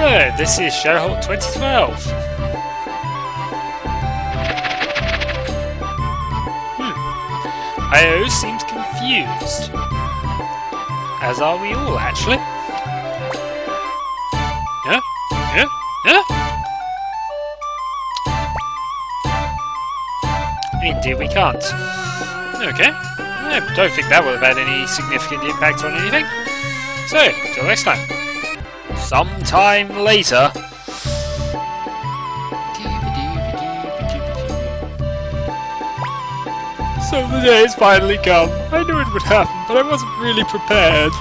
Hello, this is Shadowhawk 2012. IO seems confused. As are we all, actually. Huh? Huh? Huh? Indeed we can't. Okay. I don't think that would have had any significant impact on anything. So, till next time. Sometime later. So the day has finally come. I knew it would happen, but I wasn't really prepared.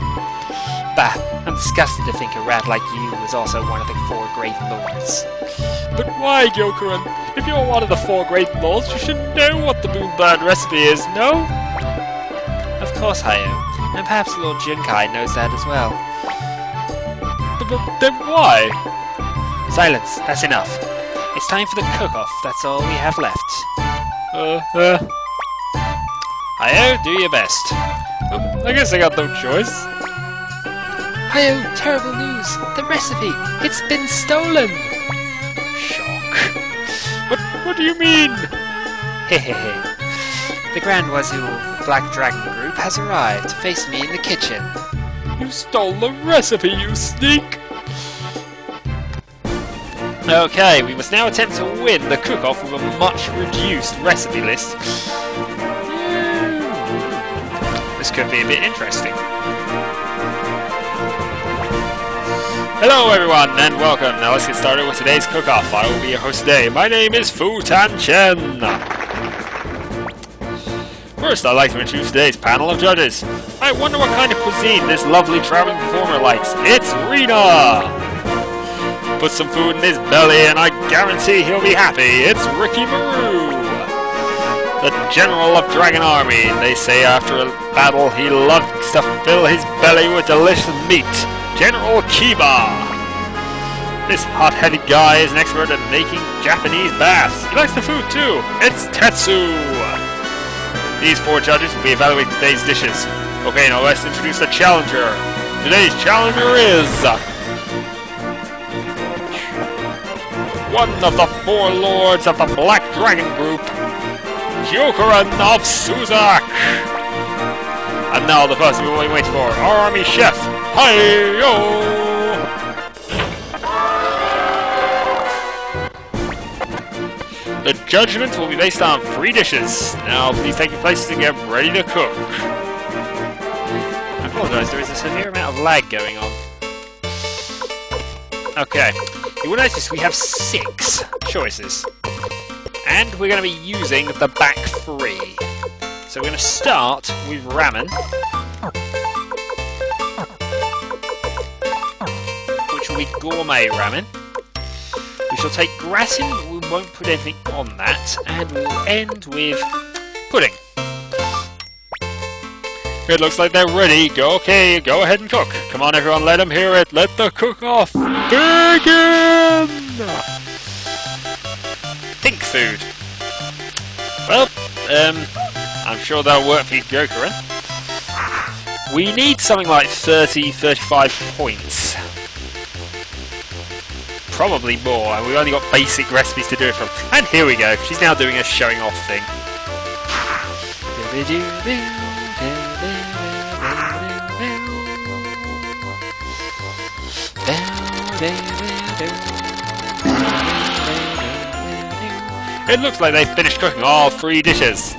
Bah, I'm disgusted to think a rat like you was also one of the 4 great lords. But why, Gyokuran? If you're one of the 4 great lords, you should know what the Moonbird recipe is, no? Of course I am. And perhaps Lord Junkai knows that as well. But then why? Silence, that's enough. It's time for the cook-off, that's all we have left. Io, do your best. I guess I got no choice. Io, terrible news! The recipe! It's been stolen! Shock. What do you mean? Hehehe. The Grand Wazoo Black Dragon Group has arrived to face me in the kitchen. You stole the recipe, you sneak! Okay, we must now attempt to win the cook-off with a much reduced recipe list. This could be a bit interesting. Hello everyone and welcome. Now let's get started with today's cook-off. I will be your host today. My name is Fu Tan Chen. First, I'd like to introduce today's panel of judges. I wonder what kind of cuisine this lovely traveling performer likes. It's Rena! Put some food in his belly and I guarantee he'll be happy. It's Ricky Maru! The General of Dragon Army. They say after a battle he loves to fill his belly with delicious meat. General Kiba! This hot-headed guy is an expert at making Japanese baths. He likes the food too. It's Tetsu! These 4 judges will be evaluating today's dishes. Okay, now let's introduce the challenger. Today's challenger is one of the 4 lords of the Black Dragon Group, Gyokuran of Suzak. And now the person we've been waiting for, our army chef, Hi-yo! The judgment will be based on 3 dishes. Now, please take your places and get ready to cook. I apologise, there is a severe amount of lag going on. Okay, you will notice we have 6 choices. And we're going to be using the back 3. So we're going to start with ramen. Which will be gourmet ramen. We shall take gratin, we won't put anything on that, and we'll end with pudding. It looks like they're ready. Okay, go ahead and cook. Come on everyone, let them hear it. Let the cook-off begin! Pink food. Well, I'm sure that'll work for you, Gyokuran. We need something like 30-35 points. Probably more, and we've only got basic recipes to do it from. And here we go, she's now doing a showing off thing. It looks like they've finished cooking all 3 dishes.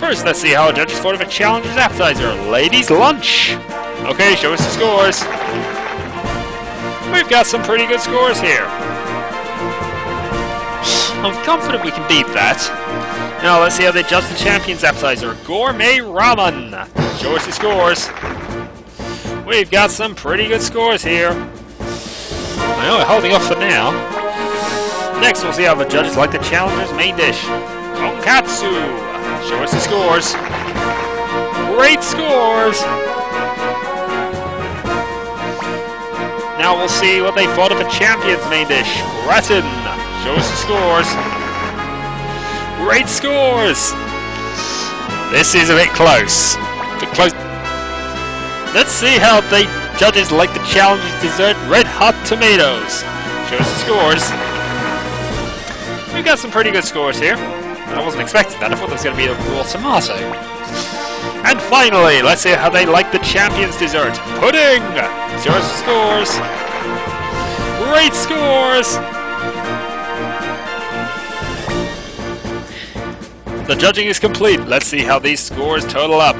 First, let's see how our judges thought of a challenger's appetizer, Ladies' Lunch. Okay, show us the scores. We've got some pretty good scores here. I'm confident we can beat that. Now let's see how they judge the champion's appetizer, Gourmet Ramen. Show us the scores. We've got some pretty good scores here. I know we're holding off for now. Next we'll see how the judges like the challenger's main dish, Tonkatsu. Show us the scores. Great scores! Now we'll see what they thought of the champion's main dish, gratin. Show us the scores. Great scores! This is a bit close. Let's see how they judges like the challenge dessert Red Hot Tomatoes. Shows the scores. We got some pretty good scores here. I wasn't expecting that. I thought there was going to be a raw tomato. And finally, let's see how they like the champion's dessert. Pudding! Shows the scores. Great scores! The judging is complete. Let's see how these scores total up.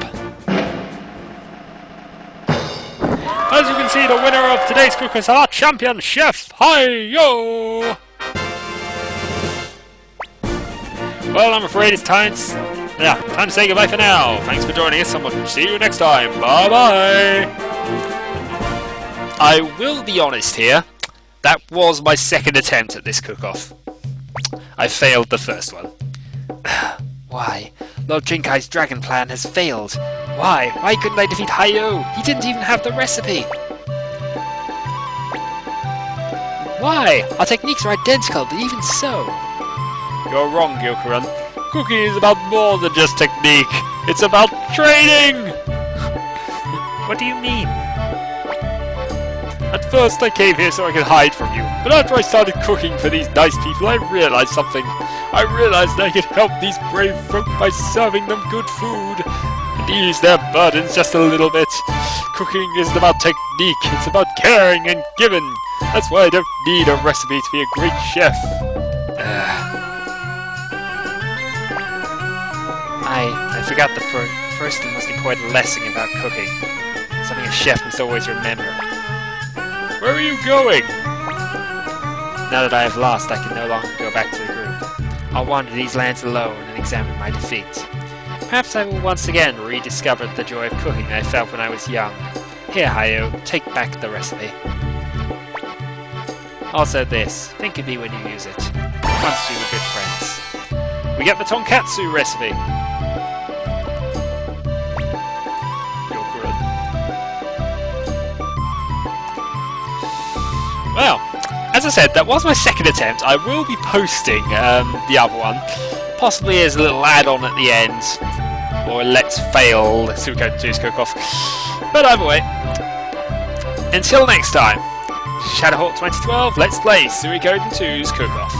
As you can see, the winner of today's cook is our champion, Chef Hi-Yo! Well, I'm afraid it's time to say goodbye for now. Thanks for joining us, and we'll see you next time. Bye-bye! I will be honest here. That was my second attempt at this cook-off. I failed the first one. Why? Lord Jinkai's dragon plan has failed. Why? Why couldn't I defeat Hi-Yo? He didn't even have the recipe. Why? Our techniques are identical, but even so... You're wrong, Gyokuran. Cooking is about more than just technique. It's about training! What do you mean? At first I came here so I could hide from you, but after I started cooking for these nice people I realized something. I realized I could help these brave folk by serving them good food and ease their burdens just a little bit. Cooking isn't about technique, it's about caring and giving. That's why I don't need a recipe to be a great chef. I forgot the first and most important lesson about cooking. Something a chef must always remember. Where are you going? Now that I have lost, I can no longer go back to the group. I'll wander these lands alone and examine my defeat. Perhaps I will once again rediscover the joy of cooking I felt when I was young. Here, Hi-Yo, take back the recipe. Also this, think of me when you use it. Once we were good friends. We get the tonkatsu recipe. Well, as I said, that was my second attempt. I will be posting the other one, possibly as a little add-on at the end, or let's fail Suikoden 2's cook-off. But either way, until next time, Shadowhawk 2012, let's play Suikoden 2's cook-off.